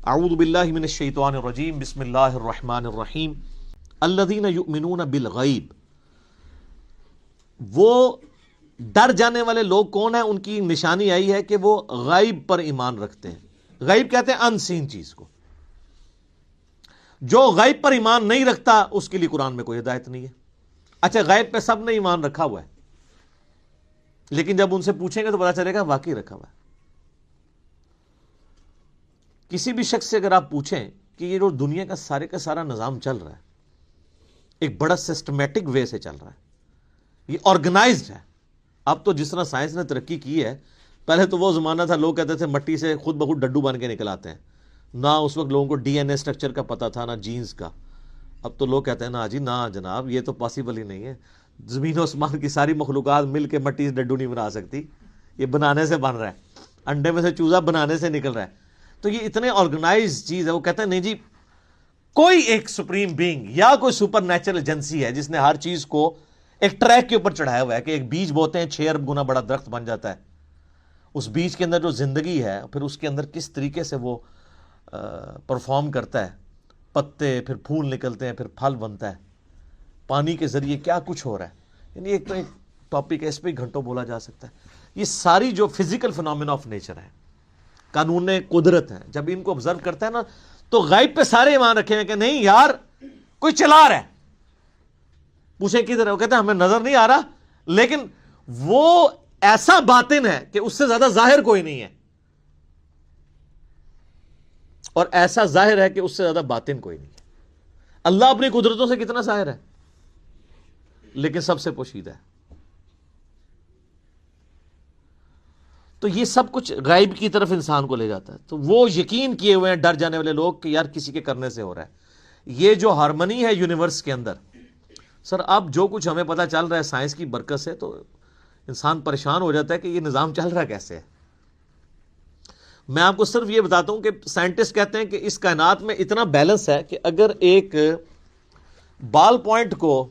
اعوذ باللہ من الشیطان الرجیم بسم اللہ الرحمن الرحیم الذین یؤمنون بالغیب. وہ ڈر جانے والے لوگ کون ہیں؟ ان کی نشانی آئی ہے کہ وہ غیب پر ایمان رکھتے ہیں. غیب کہتے ہیں ان سین چیز کو. جو غیب پر ایمان نہیں رکھتا اس کے لیے قرآن میں کوئی ہدایت نہیں ہے. اچھا غیب پہ سب نے ایمان رکھا ہوا ہے، لیکن جب ان سے پوچھیں گے تو پتا چلے گا واقعی رکھا ہوا ہے. کسی بھی شخص سے اگر آپ پوچھیں کہ یہ جو دنیا کا سارا نظام چل رہا ہے ایک بڑا سسٹمیٹک وے سے چل رہا ہے، یہ آرگنائزڈ ہے. اب تو جس طرح سائنس نے ترقی کی ہے، پہلے تو وہ زمانہ تھا لوگ کہتے تھے مٹی سے خود بخود ڈڈو بن کے نکل آتے ہیں. نہ اس وقت لوگوں کو ڈی این اے اسٹرکچر کا پتہ تھا، نہ جینز کا. اب تو لوگ کہتے ہیں نا جی نہ جناب، یہ تو پاسبل ہی نہیں ہے. زمین و آسمان کی ساری مخلوقات مل کے مٹی سے ڈڈو نہیں بنا سکتی. یہ بنانے سے بن رہا ہے، انڈے میں سے چوزا بنانے سے نکل رہا ہے. تو یہ اتنے آرگنائز چیز ہے. وہ کہتے ہیں نہیں جی کوئی ایک سپریم بینگ یا کوئی سپر نیچرل ایجنسی ہے جس نے ہر چیز کو ایک ٹریک کے اوپر چڑھایا ہوا ہے کہ ایک بیج بوتے ہیں 6 ارب گنا بڑا درخت بن جاتا ہے. اس بیج کے اندر جو زندگی ہے پھر اس کے اندر کس طریقے سے وہ پرفارم کرتا ہے، پتے پھر پھول نکلتے ہیں، پھر پھل بنتا ہے، پانی کے ذریعے کیا کچھ ہو رہا ہے. یعنی ایک تو ایک ٹاپک ہے، اس پہ گھنٹوں بولا جا سکتا ہے. یہ ساری جو فزیکل فنامنا آف نیچر ہے، قانون قدرت ہے، جب ان کو آبزرو کرتا ہے نا تو غیب پہ سارے ایمان رکھے ہیں کہ نہیں یار کوئی چلا رہا ہے. پوچھیں کدھر ہے؟ وہ کہتے ہیں ہمیں نظر نہیں آ رہا، لیکن وہ ایسا باطن ہے کہ اس سے زیادہ ظاہر کوئی نہیں ہے، اور ایسا ظاہر ہے کہ اس سے زیادہ باطن کوئی نہیں ہے. اللہ اپنی قدرتوں سے کتنا ظاہر ہے لیکن سب سے پوشیدہ ہے. تو یہ سب کچھ غیب کی طرف انسان کو لے جاتا ہے. تو وہ یقین کیے ہوئے ہیں ڈر جانے والے لوگ کہ یار کسی کے کرنے سے ہو رہا ہے. یہ جو ہارمنی ہے یونیورس کے اندر، سر اب جو کچھ ہمیں پتہ چل رہا ہے سائنس کی برکت سے، تو انسان پریشان ہو جاتا ہے کہ یہ نظام چل رہا کیسے ہے. میں آپ کو صرف یہ بتاتا ہوں کہ سائنٹسٹ کہتے ہیں کہ اس کائنات میں اتنا بیلنس ہے کہ اگر ایک بال پوائنٹ کو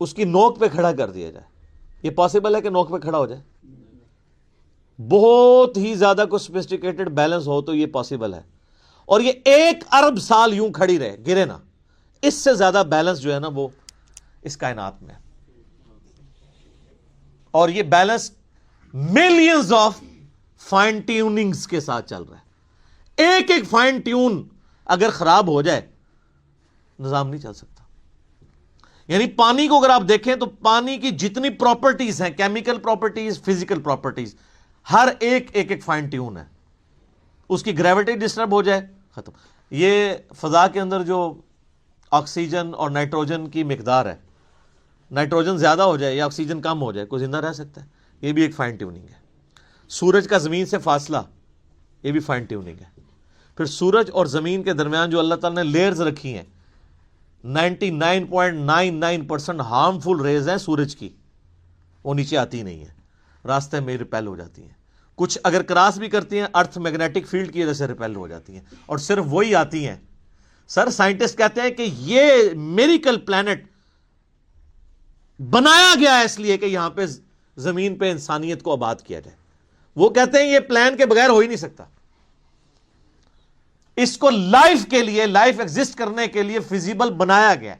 اس کی نوک پہ کھڑا کر دیا جائے، یہ پاسبل ہے کہ نوک پہ کھڑا ہو جائے؟ بہت ہی زیادہ کوئی سوفسٹیکیٹڈ بیلنس ہو تو یہ پاسبل ہے. اور یہ 1 ارب سال یوں کھڑی رہے، گرے نا. اس سے زیادہ بیلنس جو ہے نا وہ اس کائنات میں. اور یہ balance millions of fine tunings کے ساتھ چل رہا ہے. ایک ایک فائن ٹیون اگر خراب ہو جائے نظام نہیں چل سکتا. یعنی پانی کو اگر آپ دیکھیں تو پانی کی جتنی پراپرٹیز ہیں، کیمیکل پراپرٹیز، فزیکل پراپرٹیز، ہر ایک فائن ٹیون ہے. اس کی گریوٹی ڈسٹرب ہو جائے ختم. یہ فضا کے اندر جو آکسیجن اور نائٹروجن کی مقدار ہے، نائٹروجن زیادہ ہو جائے یا آکسیجن کم ہو جائے، کوئی زندہ رہ سکتا ہے؟ یہ بھی ایک فائن ٹیوننگ ہے. سورج کا زمین سے فاصلہ، یہ بھی فائن ٹیوننگ ہے. پھر سورج اور زمین کے درمیان جو اللہ تعالیٰ نے لیئرز رکھی ہیں، 99.99% ہارمفل ریز ہیں سورج کی، وہ نیچے آتی نہیں ہیں، راستے میں ریپیل ہو جاتی ہیں. کچھ اگر کراس بھی کرتی ہیں ارتھ میگنیٹک فیلڈ کی وجہ سے ریپیل ہو جاتی ہیں، اور صرف وہی آتی ہیں. سر سائنٹسٹ کہتے ہیں کہ یہ میریکل پلانٹ بنایا گیا ہے اس لیے کہ یہاں پہ زمین پہ انسانیت کو آباد کیا جائے. وہ کہتے ہیں یہ پلان کے بغیر ہو ہی نہیں سکتا. اس کو لائف کے لیے، لائف ایگزسٹ کرنے کے لیے فیزیبل بنایا گیا.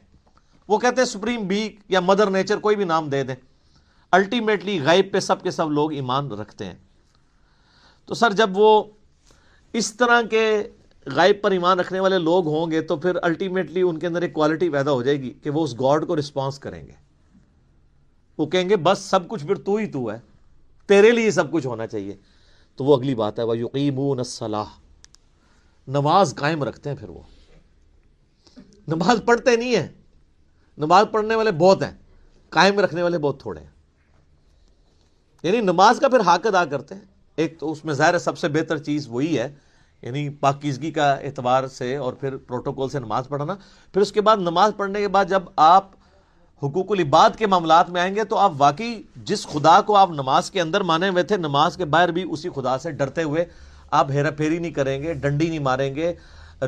وہ کہتے ہیں سپریم بینگ یا مدر نیچر، کوئی بھی نام دے دیں، الٹیمیٹلی غیب پہ سب کے سب لوگ ایمان رکھتے ہیں. تو سر جب وہ اس طرح کے غیب پر ایمان رکھنے والے لوگ ہوں گے تو پھر الٹیمیٹلی ان کے اندر ایک کوالٹی پیدا ہو جائے گی کہ وہ اس گاڈ کو رسپانس کریں گے. وہ کہیں گے بس سب کچھ پھر تو ہی تو ہے، تیرے لیے سب کچھ ہونا چاہیے. تو وہ اگلی بات ہے وَيُقِيمُونَ الصَّلَاةَ، نماز قائم رکھتے ہیں. پھر وہ نماز پڑھتے نہیں ہیں. نماز پڑھنے والے بہت ہیں، قائم رکھنے والے بہت تھوڑے ہیں. یعنی نماز کا پھر حق ادا کرتے ہیں. ایک تو اس میں ظاہر ہے سب سے بہتر چیز وہی ہے، یعنی پاکیزگی کا اعتبار سے اور پھر پروٹوکول سے نماز پڑھنا. پھر اس کے بعد نماز پڑھنے کے بعد جب آپ حقوق العباد کے معاملات میں آئیں گے تو آپ واقعی جس خدا کو آپ نماز کے اندر مانے ہوئے تھے، نماز کے باہر بھی اسی خدا سے ڈرتے ہوئے آپ ہیرا پھیری نہیں کریں گے، ڈنڈی نہیں ماریں گے،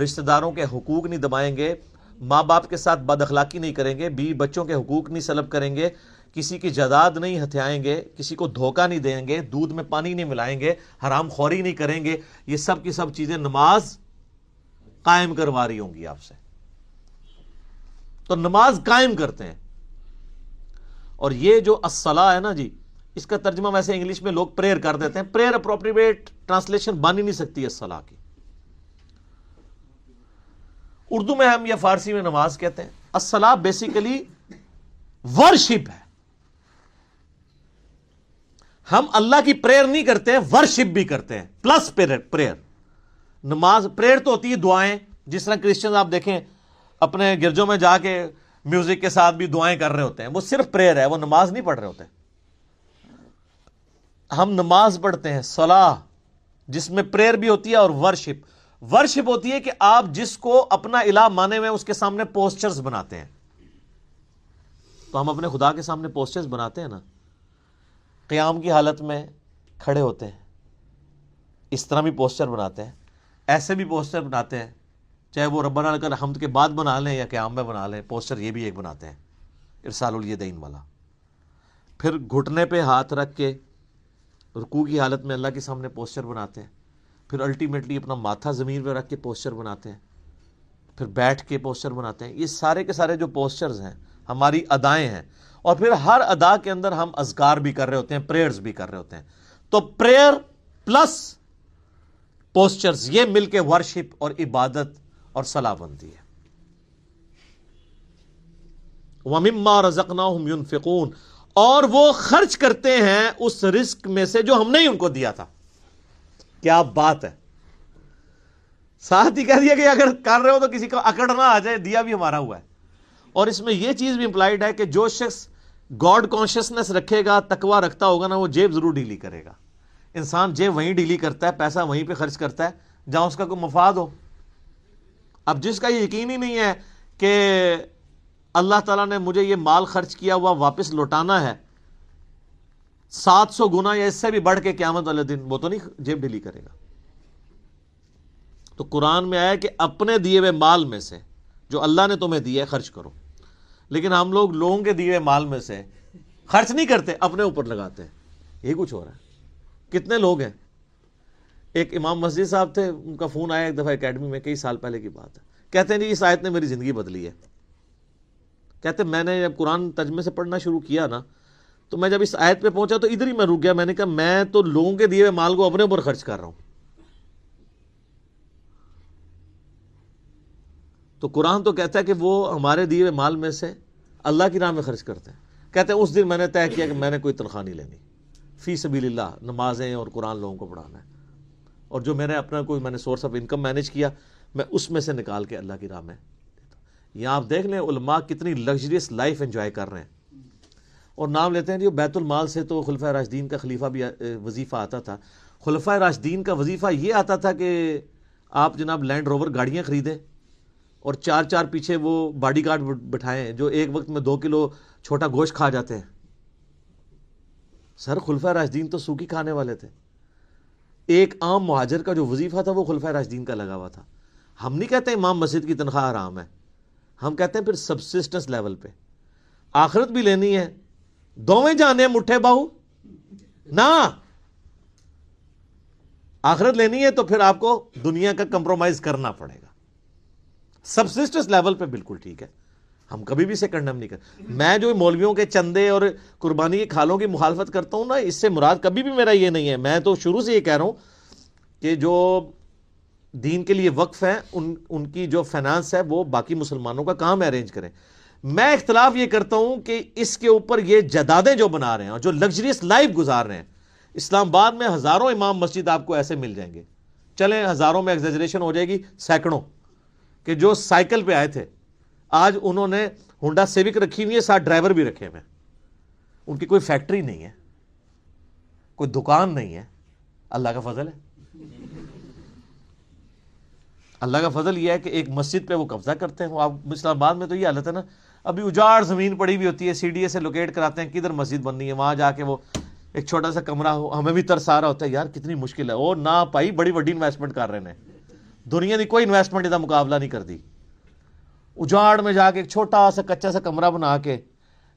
رشتہ داروں کے حقوق نہیں دبائیں گے، ماں باپ کے ساتھ بد اخلاقی نہیں کریں گے، بیوی بچوں کے حقوق نہیں سلب کریں گے، کسی کی جائیداد نہیں ہتھیائیں گے، کسی کو دھوکہ نہیں دیں گے، دودھ میں پانی نہیں ملائیں گے، حرام خوری نہیں کریں گے، یہ سب کی سب چیزیں نماز قائم کروا رہی ہوں گی آپ سے. تو نماز قائم کرتے ہیں. اور یہ جو الصلاۃ ہے نا جی، اس کا ترجمہ ویسے انگلش میں لوگ پریئر کر دیتے ہیں. پریئر اپروپریٹ ٹرانسلیشن بن ہی نہیں سکتی الصلاۃ کی. اردو میں ہم یا فارسی میں نماز کہتے ہیں. الصلاۃ بیسیکلی ورشپ ہے. ہم اللہ کی پریئر نہیں کرتے ہیں، ورشپ بھی کرتے ہیں پلس پریئر. نماز پریئر تو ہوتی ہے دعائیں، جس طرح کرسچن آپ دیکھیں اپنے گرجوں میں جا کے میوزک کے ساتھ بھی دعائیں کر رہے ہوتے ہیں، وہ صرف پریئر ہے، وہ نماز نہیں پڑھ رہے ہوتے. ہم نماز پڑھتے ہیں صلاح، جس میں پریئر بھی ہوتی ہے اور ورشپ. ورشپ ہوتی ہے کہ آپ جس کو اپنا الہ مانے ہوئے اس کے سامنے پوسچرز بناتے ہیں. تو ہم اپنے خدا کے سامنے پوسچرز بناتے ہیں نا، قیام کی حالت میں کھڑے ہوتے ہیں، اس طرح بھی پوسچر بناتے ہیں، ایسے بھی پوسچر بناتے ہیں، چاہے وہ ربنا لک الحمد کے بعد بنا لیں یا قیام میں بنا لیں، پوسچر یہ بھی ایک بناتے ہیں ارسال الیدین والا. پھر گھٹنے پہ ہاتھ رکھ کے رکوع کی حالت میں اللہ کے سامنے پوسچر بناتے ہیں. پھر الٹیمیٹلی اپنا ماتھا زمین پہ رکھ کے پوسچر بناتے ہیں. پھر بیٹھ کے پوسچر بناتے ہیں. یہ سارے کے سارے جو پوسچرز ہیں ہماری ادائیں ہیں. اور پھر ہر ادا کے اندر ہم اذکار بھی کر رہے ہوتے ہیں، پریئرز بھی کر رہے ہوتے ہیں. تو پریئر پلس پوسچرز یہ مل کے ورشپ اور عبادت اور صلاح بنتی ہے. وَمِمَّا رَزَقْنَاهُمْ يُنْفِقُونَ، اور وہ خرچ کرتے ہیں اس رزق میں سے جو ہم نے ہی ان کو دیا تھا. کیا بات ہے، ساتھ ہی کہہ دیا کہ اگر کر رہے ہو تو کسی کو اکڑ نہ آ جائے، دیا بھی ہمارا ہوا ہے. اور اس میں یہ چیز بھی امپلائڈ ہے کہ جو شخص گاڈ کانشیسنس رکھے گا، تقوی رکھتا ہوگا نا، وہ جیب ضرور ڈھیلی کرے گا. انسان جیب وہیں ڈھیلی کرتا ہے، پیسہ وہیں پہ خرچ کرتا ہے جہاں اس کا کوئی مفاد ہو. اب جس کا یہ یقین ہی نہیں ہے کہ اللہ تعالیٰ نے مجھے یہ مال خرچ کیا ہوا واپس لوٹانا ہے 700 گنا یا اس سے بھی بڑھ کے قیامت والے دن، وہ تو نہیں جیب ڈھیلی کرے گا. تو قرآن میں آیا کہ اپنے دیے ہوئے مال میں سے جو اللہ نے تمہیں دیا ہے خرچ کرو. لیکن ہم لوگ لوگوں کے دیے ہوئے مال میں سے خرچ نہیں کرتے، اپنے اوپر لگاتے ہیں. یہ کچھ ہو رہا ہے. کتنے لوگ ہیں، ایک امام مسجد صاحب تھے، ان کا فون آیا ایک دفعہ اکیڈمی میں، کئی سال پہلے کی بات ہے. کہتے ہیں جی اس آیت نے میری زندگی بدلی ہے. کہتے ہیں میں نے جب قرآن ترجمے سے پڑھنا شروع کیا نا، تو میں جب اس آیت پہ پہنچا تو ادھر ہی میں رک گیا. میں نے کہا میں تو لوگوں کے دیے ہوئے مال کو اپنے اوپر خرچ کر رہا ہوں. تو قرآن تو کہتا ہے کہ وہ ہمارے دیے ہوئے مال میں سے اللہ کی راہ میں خرچ کرتے ہیں. کہتے ہیں اس دن میں نے طے کیا کہ میں نے کوئی تنخواہ نہیں لینی، فی سبیل اللہ نمازیں اور قرآن لوگوں کو پڑھانا ہے. اور جو میں نے اپنا کوئی میں نے سورس آف انکم مینیج کیا، میں اس میں سے نکال کے اللہ کی راہ میں دیتا ہوں. یہاں آپ دیکھ لیں علماء کتنی لگژریس لائف انجوائے کر رہے ہیں. اور نام لیتے ہیں جو بیت المال سے تو خلفۂ راشدین کا خلیفہ بھی وظیفہ آتا تھا. خلفۂ راشدین کا وظیفہ یہ آتا تھا کہ آپ جناب لینڈ روور گاڑیاں خریدیں اور 4 پیچھے وہ باڈی گارڈ بٹھائیں جو ایک وقت میں 2 کلو چھوٹا گوشت کھا جاتے ہیں. سر خلفۂ راشدین تو سوکھی کھانے والے تھے. ایک عام مہاجر کا جو وظیفہ تھا وہ خلفۂ راشدین کا لگا ہوا تھا. ہم نہیں کہتے امام مسجد کی تنخواہ حرام ہے، ہم کہتے ہیں پھر سبسسٹنس لیول پہ آخرت بھی لینی ہے. دوویں جانے مٹھے باہو نہ، آخرت لینی ہے تو پھر آپ کو دنیا کا کمپرومائز کرنا پڑے گا. سبسسٹنس لیول پہ بالکل ٹھیک ہے، ہم کبھی بھی اسے کنڈم نہیں کرتے. میں جو مولویوں کے چندے اور قربانی کی کھالوں کی مخالفت کرتا ہوں نا، اس سے مراد کبھی بھی میرا یہ نہیں ہے. میں تو شروع سے یہ کہہ رہا ہوں کہ جو دین کے لیے وقف ہیں ان کی جو فائنانس ہے وہ باقی مسلمانوں کا کام ارینج کریں. میں اختلاف یہ کرتا ہوں کہ اس کے اوپر یہ جدادیں جو بنا رہے ہیں اور جو لگژریس لائف گزار رہے ہیں، اسلام آباد میں ہزاروں امام مسجد آپ کو ایسے مل جائیں گے، چلیں ہزاروں میں ایگزیجریشن ہو جائے گی، سینکڑوں، کہ جو سائیکل پہ آئے تھے آج انہوں نے ہونڈا سیوک رکھی ہوئی ہے، ساتھ ڈرائیور بھی رکھے ہوئے ہیں. ان کی کوئی فیکٹری نہیں ہے، کوئی دکان نہیں ہے. اللہ کا فضل ہے. اللہ کا فضل یہ ہے کہ ایک مسجد پہ وہ قبضہ کرتے ہیں. آپ اسلام آباد میں تو یہ حالت ہے نا، ابھی اجاڑ زمین پڑی ہوئی ہوتی ہے، سی ڈی اے سے لوکیٹ کراتے ہیں کدھر مسجد بننی ہے، وہاں جا کے وہ ایک چھوٹا سا کمرہ ہو. ہمیں بھی ترس آ رہا ہوتا ہے یار کتنی مشکل ہے. اور نہ پائی بڑی بڑی انویسٹمنٹ کر رہے ہیں، دنیا کی کوئی انویسٹمنٹ کا مقابلہ نہیں کر دی. اجاڑ میں جا کے ایک چھوٹا سا کچا سا کمرہ بنا کے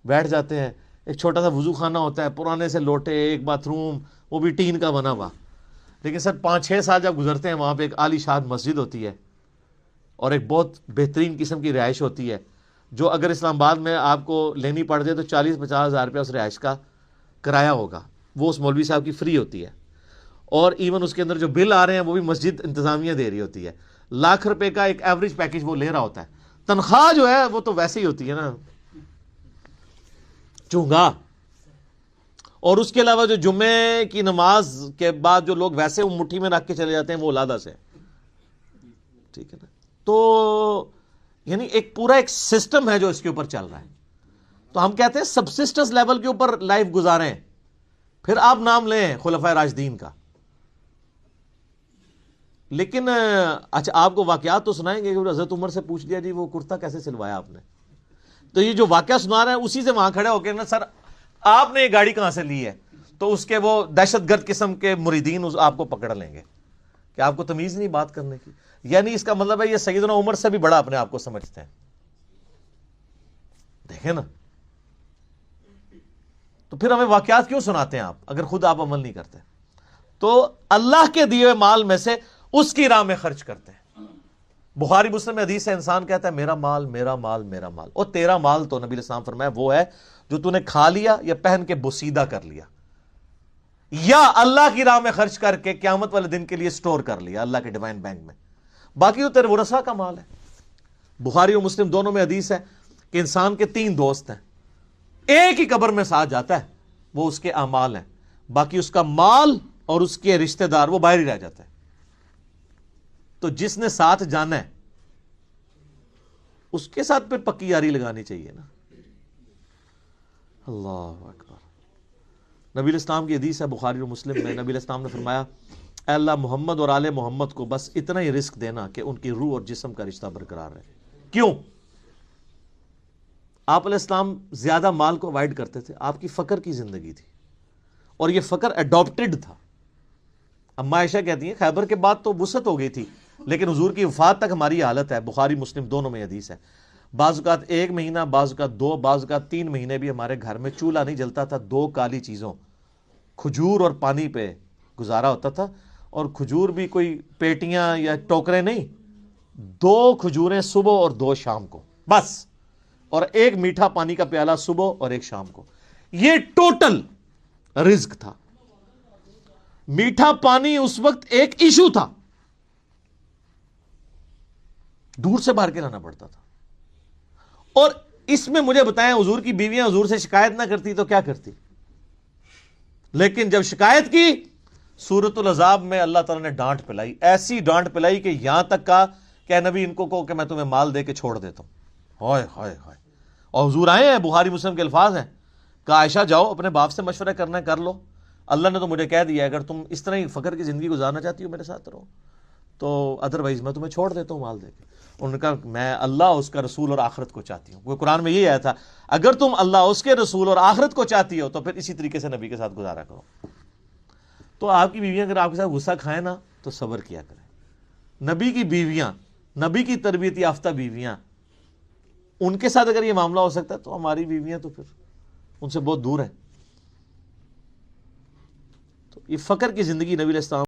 بیٹھ جاتے ہیں. ایک چھوٹا سا وضو خانہ ہوتا ہے, پرانے سے لوٹے, ایک باتھ روم, وہ بھی ٹین کا بنا ہوا. لیکن سر 5-6 سال جب گزرتے ہیں, وہاں پہ ایک عالی شان مسجد ہوتی ہے اور ایک بہت بہترین قسم کی رہائش ہوتی ہے, جو اگر اسلام آباد میں آپ کو لینی پڑ جائے تو 40-50 ہزار روپیہ اس رہائش کا کرایہ ہوگا, وہ اس مولوی صاحب کی فری ہوتی ہے. اور ایون اس کے اندر جو بل آ رہے ہیں وہ بھی مسجد انتظامیہ دے رہی ہوتی ہے. لاکھ روپے کا ایک ایوریج پیکج وہ لے رہا ہوتا ہے. تنخواہ جو ہے وہ تو ویسے ہی ہوتی ہے نا, چونگا. اور اس کے علاوہ جو جمعے کی نماز کے بعد جو لوگ ویسے مٹھی میں رکھ کے چلے جاتے ہیں وہ علادہ سے, ٹھیک ہے نا. تو یعنی ایک پورا ایک سسٹم ہے جو اس کے اوپر چل رہا ہے. تو ہم کہتے ہیں سبسسٹنس لیول کے اوپر لائف گزاریں, پھر آپ نام لیں خلفائے راشدین کا. لیکن اچھا آپ کو واقعات تو سنائیں گے کہ حضرت عمر سے پوچھ لیا جی وہ کرتا کیسے سلوایا آپ نے, تو یہ جو واقعہ سنا رہے ہیں اسی سے وہاں کھڑے ہو کے نا سر آپ نے یہ گاڑی کہاں سے لی ہے, تو اس کے وہ دہشت گرد قسم کے مریدین آپ کو پکڑ لیں گے کہ آپ کو تمیز نہیں بات کرنے کی. یعنی اس کا مطلب ہے یہ سیدنا عمر سے بھی بڑا اپنے آپ کو سمجھتے ہیں. دیکھیں نا, تو پھر ہمیں واقعات کیوں سناتے ہیں آپ اگر خود آپ عمل نہیں کرتے؟ تو اللہ کے دیے مال میں سے اس کی راہ میں خرچ کرتے ہیں. بخاری مسلم میں حدیث ہے, انسان کہتا ہے میرا مال میرا مال میرا مال, اور تیرا مال تو نبی علیہ السلام فرمایا وہ ہے جو تو نے کھا لیا یا پہن کے بوسیدہ کر لیا, یا اللہ کی راہ میں خرچ کر کے قیامت والے دن کے لیے سٹور کر لیا اللہ کے ڈیوائن بینک میں. باقی تو تیرے ورثہ کا مال ہے. بخاری اور مسلم دونوں میں حدیث ہے کہ انسان کے 3 دوست ہیں, ایک ہی قبر میں ساتھ جاتا ہے, وہ اس کے اعمال ہیں, باقی اس کا مال اور اس کے رشتہ دار وہ باہر ہی رہ جاتے ہیں. تو جس نے ساتھ جانا ہے اس کے ساتھ پھر پکی یاری لگانی چاہیے نا. اللہ اکبر. نبی الاسلام کی حدیث ہے بخاری اور مسلم میں, نبی الاسلام نے فرمایا اے اللہ محمد اور آل محمد کو بس اتنا ہی رزق دینا کہ ان کی روح اور جسم کا رشتہ برقرار رہے. کیوں؟ آپ علیہ السلام زیادہ مال کو اوائڈ کرتے تھے, آپ کی فقر کی زندگی تھی اور یہ فقر اڈاپٹڈ تھا. اما عائشہ کہتی ہیں خیبر کے بعد تو وسعت ہو گئی تھی, لیکن حضور کی وفات تک ہماری حالت ہے. بخاری مسلم دونوں میں حدیث ہے. بعض اوقات 1 مہینہ, بعض اوقات 2, بعض اوقات 3 مہینے بھی ہمارے گھر میں چولہا نہیں جلتا تھا. 2 کالی چیزوں کھجور اور پانی پہ گزارا ہوتا تھا, اور کھجور بھی کوئی پیٹیاں یا ٹوکرے نہیں, 2 کھجوریں صبح اور 2 شام کو بس, اور 1 میٹھا پانی کا پیالہ صبح اور 1 شام کو. یہ ٹوٹل رزق تھا. میٹھا پانی اس وقت ایک ایشو تھا, دور سے بھر کے لانا پڑتا تھا. اور اس میں مجھے بتائیں حضور کی بیویاں حضور سے شکایت نہ کرتی تو کیا کرتی؟ لیکن جب شکایت کی سورۃ العذاب میں اللہ تعالیٰ نے ڈانٹ پلائی, ایسی ڈانٹ پلائی کہ یہاں تک کہا کہ اے نبی ان کو کہو کہ میں تمہیں مال دے کے چھوڑ دیتا ہوں. ہائے ہائے ہائے. اور حضور آئے ہیں, بخاری مسلم کے الفاظ ہیں, کہا عائشہ جاؤ اپنے باپ سے مشورہ کرنا ہے کر لو, اللہ نے تو مجھے کہہ دیا اگر تم اس طرح ہی فقر کی زندگی گزارنا چاہتی ہو میرے ساتھ رہو, تو ادروائز میں تمہیں چھوڑ دیتا ہوں مال دے کے. انہوں نے کہا میں اللہ اس کا رسول اور آخرت کو چاہتی ہوں. وہ قرآن میں یہی آیا تھا اگر تم اللہ اس کے رسول اور آخرت کو چاہتی ہو تو پھر اسی طریقے سے نبی کے ساتھ گزارا کرو. تو آپ کی بیویاں اگر آپ کے ساتھ غصہ کھائیں نا تو صبر کیا کریں. نبی کی بیویاں, نبی کی تربیت یافتہ بیویاں, ان کے ساتھ اگر یہ معاملہ ہو سکتا ہے تو ہماری بیویاں تو پھر ان سے بہت دور ہیں. تو یہ فقر کی زندگی نبی علیہ السلام